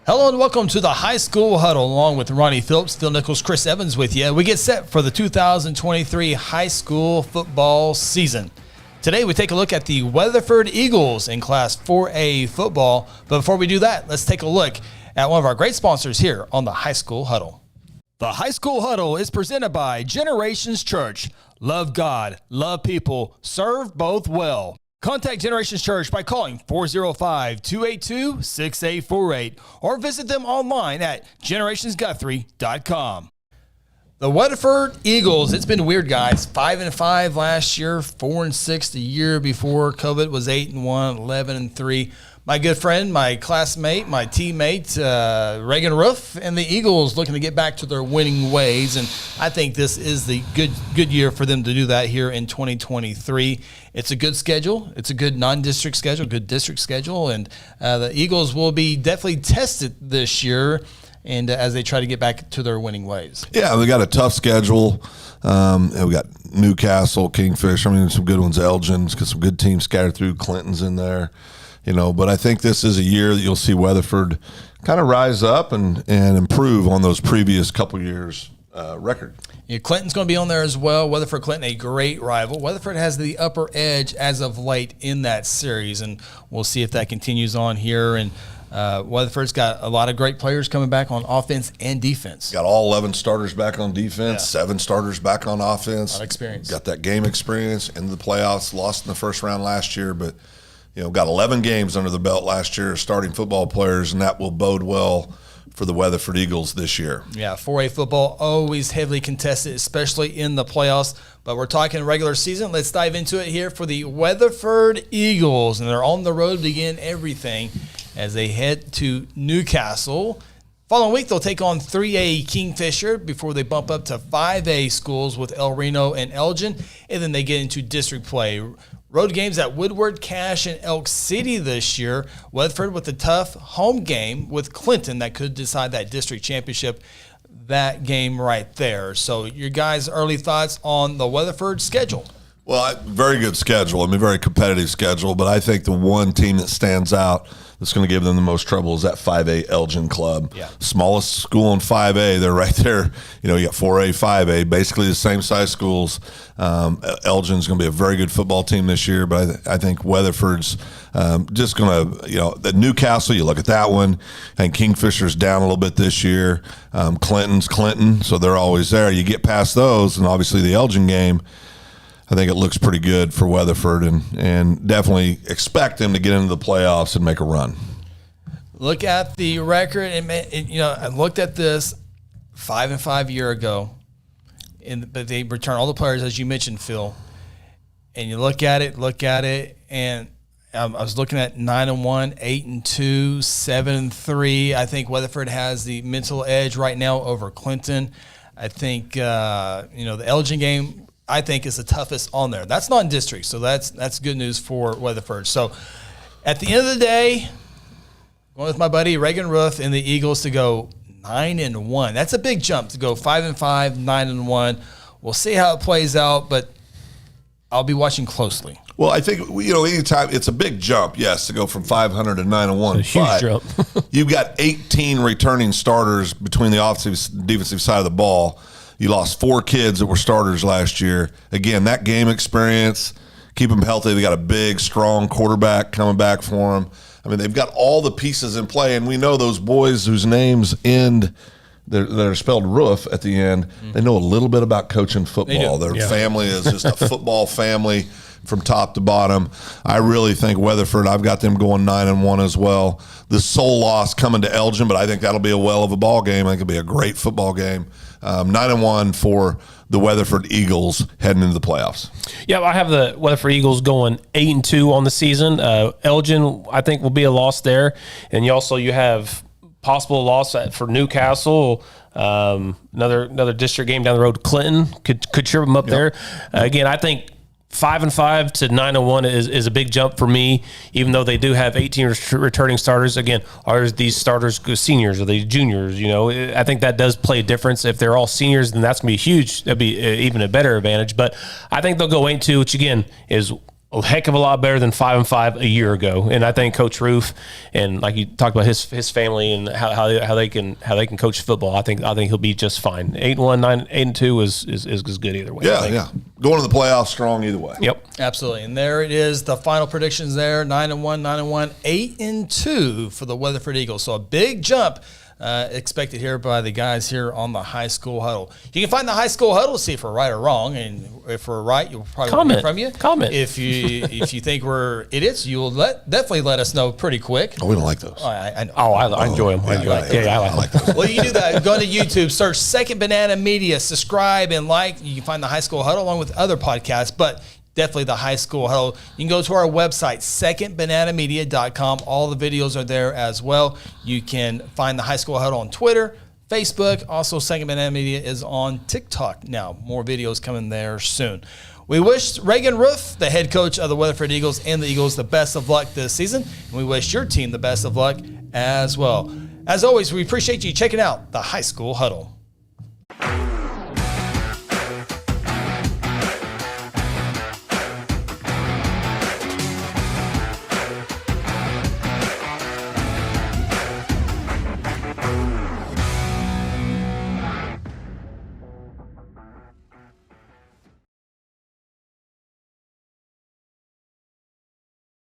Hello and welcome to the High School Huddle, along with Ronnie Phillips, Phil Nichols, Chris Evans with you. We get set for the 2023 high school football season. Today we take a look at the Weatherford Eagles in Class 4A football. But before we do that, let's take a look at one of our great sponsors here on the High School Huddle. The High School Huddle is presented by Generations Church. Love God, love people, serve both well. Contact Generations Church by calling 405-282-6848 or visit them online at generationsguthrie.com. The Weatherford Eagles, it's been weird, guys. 5-5 last year, 4-6 the year before. COVID was 8-1, 11-3. My good friend, my classmate, my teammate, Reagan Roof, and the Eagles looking to get back to their winning ways. And I think this is the good year for them to do that here in 2023. It's a good schedule. It's a good non-district schedule, good district schedule. And the Eagles will be definitely tested this year and as they try to get back to their winning ways. Yeah, we got a tough schedule. We got Newcastle, Kingfisher, some good ones, Elgin's, got some good teams scattered through, Clinton's in there. But I think this is a year that you'll see Weatherford kind of rise up and improve on those previous couple years' record. Yeah, Clinton's going to be on there as well. Weatherford Clinton, a great rival. Weatherford has the upper edge as of late in that series, and we'll see if that continues on here. And Weatherford's got a lot of great players coming back on offense and defense. Got all 11 starters back on defense, 7 starters back on offense. A lot of experience. Got that game experience into the playoffs, lost in the first round last year, but got 11 games under the belt last year starting football players, and that will bode well for the Weatherford Eagles this year. Yeah, 4A football always heavily contested, especially in the playoffs. But we're talking regular season. Let's dive into it here for the Weatherford Eagles, and they're on the road to begin everything as they head to Newcastle. Following week, they'll take on 3A Kingfisher before they bump up to 5A schools with El Reno and Elgin, and then they get into district play. Road games at Woodward, Cache, and Elk City this year. Weatherford with a tough home game with Clinton that could decide that district championship, that game right there. So your guys' early thoughts on the Weatherford schedule? Well, very good schedule. Very competitive schedule, but I think the one team that stands out that's going to give them the most trouble is that 5A Elgin club. Yeah. Smallest school in 5A. They're right there. You got 4A, 5A, basically the same size schools. Elgin's going to be a very good football team this year, but I think Weatherford's just going to, the Newcastle, you look at that one, and Kingfisher's down a little bit this year. Clinton's Clinton, so they're always there. You get past those, and obviously the Elgin game, I think it looks pretty good for Weatherford, and definitely expect them to get into the playoffs and make a run. Look at the record, and I looked at this 5-5 year ago, but they return all the players, as you mentioned, Phil, and you look at it, and I was looking at 9-1, 8-2, 7-3. I think Weatherford has the mental edge right now over Clinton. I think the Elgin game, I think, is the toughest on there. That's non-district, so that's good news for Weatherford. So at the end of the day, going with my buddy Reagan Roof and the Eagles to go 9-1. That's a big jump to go 5-5, 9-1. We'll see how it plays out, but I'll be watching closely. Well, I think, anytime it's a big jump, yes, to go from 500 to 9-1. It's a huge jump. You've got 18 returning starters between the offensive and defensive side of the ball. You lost 4 kids that were starters last year. Again, that game experience, keep them healthy. They got a big, strong quarterback coming back for them. They've got all the pieces in play, and we know those boys whose names end that are spelled Roof at the end, they know a little bit about coaching football. Their family is just a football family from top to bottom. I really think Weatherford, I've got them going 9-1 as well. The sole loss coming to Elgin, but I think that'll be a well of a ball game. I think it'll be a great football game. 9-1 for the Weatherford Eagles heading into the playoffs. Yeah, I have the Weatherford Eagles going 8-2 on the season. Elgin, I think, will be a loss there, and you have possible loss for Newcastle. Another district game down the road. Clinton could trip them up there. Again, I think 5-5 to 9-1 is a big jump for me, even though they do have 18 returning starters. Again, are these starters seniors? Are they juniors? I think that does play a difference. If they're all seniors, then that's going to be huge. That'd be even a better advantage. But I think they'll go 8-2, which again is a heck of a lot better than 5-5 a year ago. And I think Coach Roof, and like you talked about his family and how they can coach football. I think he'll be just fine. 8-1, 9-8-2 is good either way. Yeah. Going to the playoffs strong either way. Yep. Absolutely. And there it is, the final predictions there, 9-1, 9-1, 8-2 for the Weatherford Eagles. So a big jump expected here by the guys here on the High School Huddle. You can find the High School Huddle, see if we're right or wrong, and if we're right, you'll probably hear from you. Comment. If you think we're idiots, you will definitely let us know pretty quick. Oh, we don't like those. I know. Oh, I enjoy them. I like those. Well, you can do that. Go to YouTube, search Second Banana Media, subscribe and like. You can find the High School Huddle along with other podcasts, but definitely the High School Huddle. You can go to our website, secondbananamedia.com. All the videos are there as well. You can find the High School Huddle on Twitter, Facebook. Also, Second Banana Media is on TikTok now. More videos coming there soon. We wish Reagan Roof, the head coach of the Weatherford Eagles, and the Eagles the best of luck this season. And we wish your team the best of luck as well. As always, we appreciate you checking out the High School Huddle.